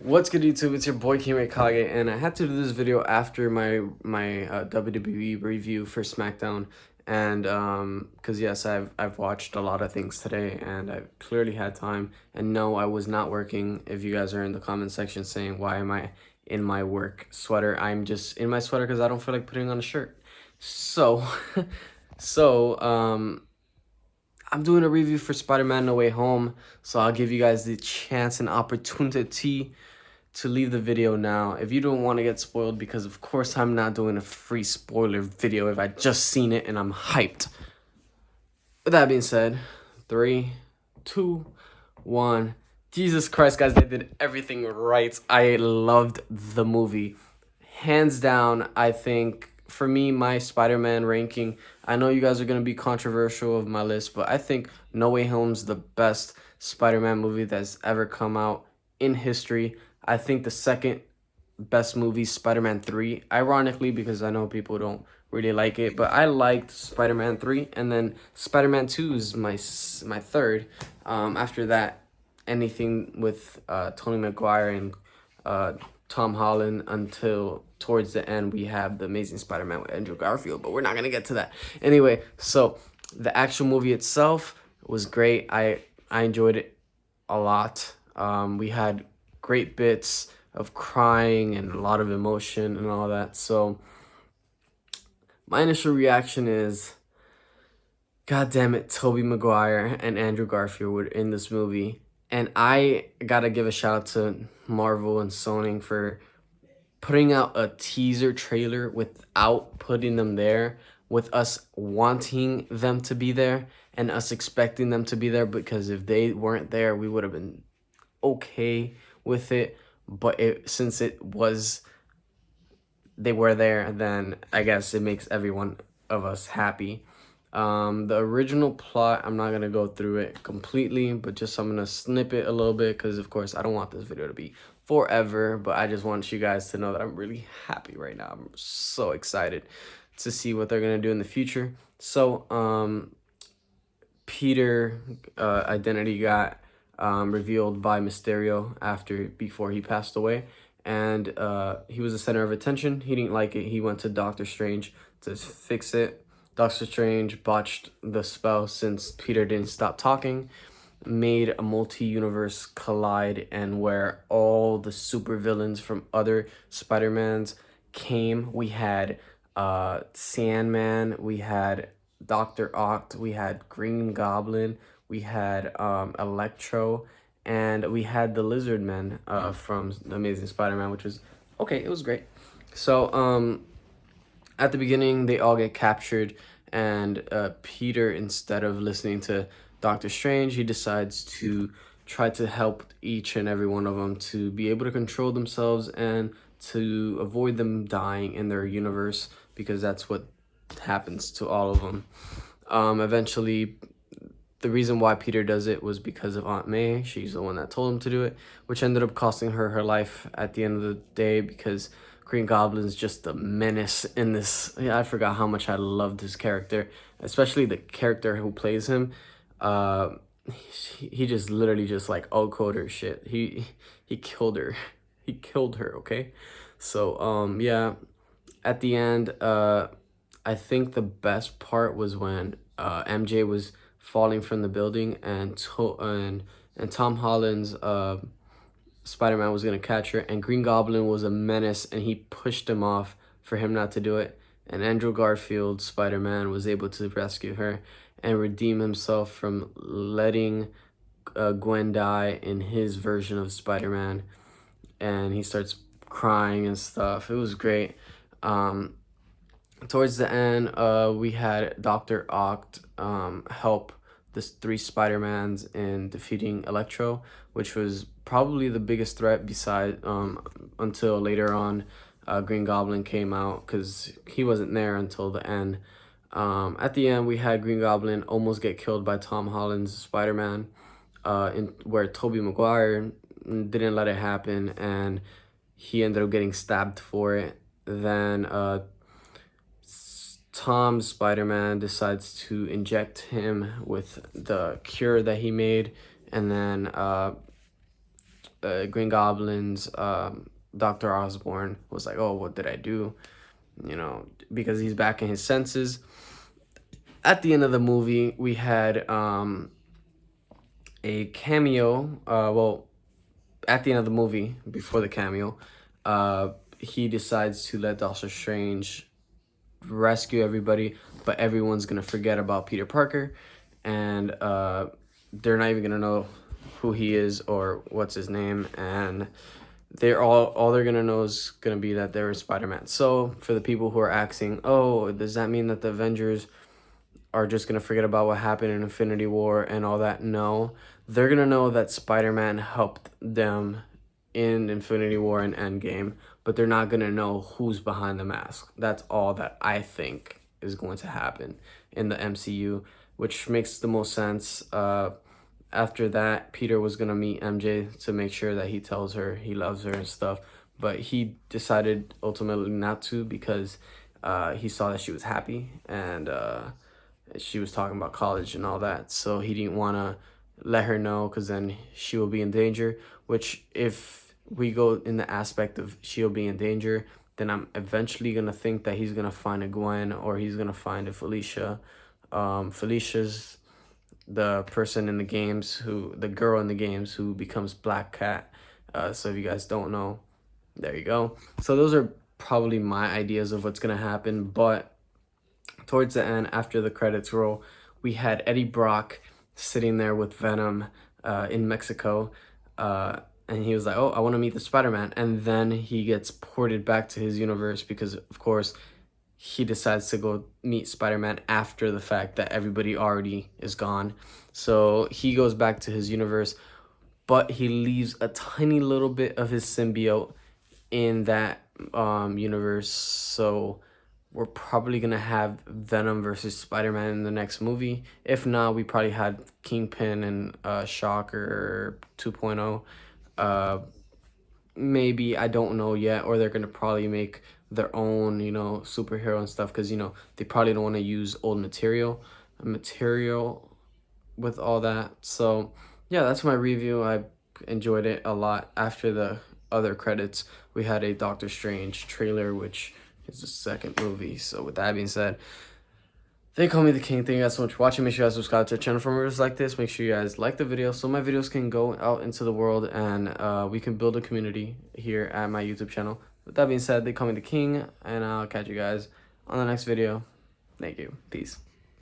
What's good, YouTube? It's your boy Kimei Kage, and I had to do this video after my WWE review for SmackDown, and because yes, I've watched a lot of things today, and I clearly had time. And no, I was not working. If you guys are in the comment section saying why am I in my work sweater, I'm just in my sweater because I don't feel like putting on a shirt. So, so I'm doing a review for Spider-Man No Way Home, so I'll give you guys the chance and opportunity to leave the video now if you don't want to get spoiled, because of course I'm not doing a free spoiler video if I just seen it and I'm hyped. With that being said, 3, 2, 1. Jesus Christ, guys, they did everything right. I loved the movie. Hands down, I think, for me, my Spider-Man ranking, I know you guys are going to be controversial of my list, but I think No Way Home's the best Spider-Man movie that's ever come out in history. I think the second best movie is Spider-Man 3, ironically, because I know people don't really like it, but I liked Spider-Man 3, and then Spider-Man 2 is my third. After that, anything with Tobey Maguire and Tom Holland, until towards the end we have the Amazing Spider-Man with Andrew Garfield, but we're not gonna get to that. Anyway, so the actual movie itself was great. I enjoyed it a lot. We had great bits of crying and a lot of emotion and all that. So my initial reaction is, God damn it, Tobey Maguire and Andrew Garfield were in this movie. And I gotta give a shout out to Marvel and Sony for putting out a teaser trailer without putting them there, with us wanting them to be there and us expecting them to be there, because if they weren't there, we would have been okay with it. But since they were there, then I guess it makes everyone of us happy. The original plot, I'm not gonna go through it completely, but just I'm gonna snip it a little bit, because of course I don't want this video to be forever, but I just want you guys to know that I'm really happy right now. I'm so excited to see what they're gonna do in the future. So Peter identity got revealed by Mysterio before he passed away, and he was the center of attention. He didn't like it. He went to Doctor Strange to fix it. Doctor Strange botched the spell since Peter didn't stop talking, made a multi-universe collide, and where all the supervillains from other Spider-Mans came. We had Sandman, we had Dr. Oct, we had Green Goblin, we had Electro, and we had the Lizard Men from The Amazing Spider-Man, which was okay. It was great. So at the beginning, they all get captured, and Peter, instead of listening to Doctor Strange, he decides to try to help each and every one of them to be able to control themselves and to avoid them dying in their universe, because that's what happens to all of them. Eventually, the reason why Peter does it was because of Aunt May. She's the one that told him to do it, which ended up costing her life at the end of the day, because Green Goblin's just a menace in this. Yeah, I forgot how much I loved his character, especially the character who plays him. He just literally just like code her shit. He killed her. He killed her, okay? So yeah, at the end, I think the best part was when MJ was falling from the building, and Tom Holland's Spider-Man was gonna catch her, and Green Goblin was a menace, and he pushed him off for him not to do it. And Andrew Garfield, Spider-Man, was able to rescue her and redeem himself from letting Gwen die in his version of Spider-Man. And he starts crying and stuff. It was great. Towards the end, we had Dr. Oct help the 3 Spider-Mans in defeating Electro, which was probably the biggest threat beside until later on Green Goblin came out, because he wasn't there until the end. At the end, we had Green Goblin almost get killed by Tom Holland's Spider-Man, where Tobey Maguire didn't let it happen, and he ended up getting stabbed for it. Then Tom's Spider-Man decides to inject him with the cure that he made, and then Green Goblin's Dr. Osborn was like, oh, what did I do? You know, because he's back in his senses. At the end of the movie, we had a cameo. Well, at the end of the movie, before the cameo, he decides to let Doctor Strange rescue everybody, but everyone's gonna forget about Peter Parker, and they're not even gonna know who he is or what's his name, and they're all they're gonna know is gonna be that they're Spider-Man. So for the people who are asking, oh, does that mean that the Avengers are just gonna forget about what happened in Infinity War and all that? No, they're gonna know that Spider-Man helped them in Infinity War and Endgame, but they're not gonna know who's behind the mask. That's all that I think is going to happen in the MCU, which makes the most sense. After that, Peter was gonna meet MJ to make sure that he tells her he loves her and stuff, but he decided ultimately not to because he saw that she was happy and she was talking about college and all that, so he didn't want to let her know because then she will be in danger, which if we go in the aspect of she'll be in danger, then I'm eventually going to think that he's going to find a Gwen or he's going to find a Felicia. Felicia's the person in the games the girl in the games who becomes Black Cat. So if you guys don't know, there you go. So those are probably my ideas of what's going to happen, but towards the end, after the credits roll, we had Eddie Brock sitting there with Venom in Mexico, and he was like, oh, I want to meet the Spider-Man, and then he gets ported back to his universe because, of course, he decides to go meet Spider-Man after the fact that everybody already is gone. So he goes back to his universe, but he leaves a tiny little bit of his symbiote in that universe. So we're probably gonna have Venom versus Spider-Man in the next movie. If not, we probably had Kingpin and Shocker 2.0. Maybe, I don't know yet, or they're gonna probably make their own, you know, superhero and stuff, because, you know, they probably don't want to use old material with all that. So yeah, that's my review. I enjoyed it a lot. After the other credits, we had a Doctor Strange trailer, which is the second movie. So with that being said, they call me the king. Thank you guys so much for watching. Make sure you guys subscribe to the channel for more videos like this. Make sure you guys like the video so my videos can go out into the world and we can build a community here at my YouTube channel. With that being said, they call me the king, and I'll catch you guys on the next video. Thank you. Peace.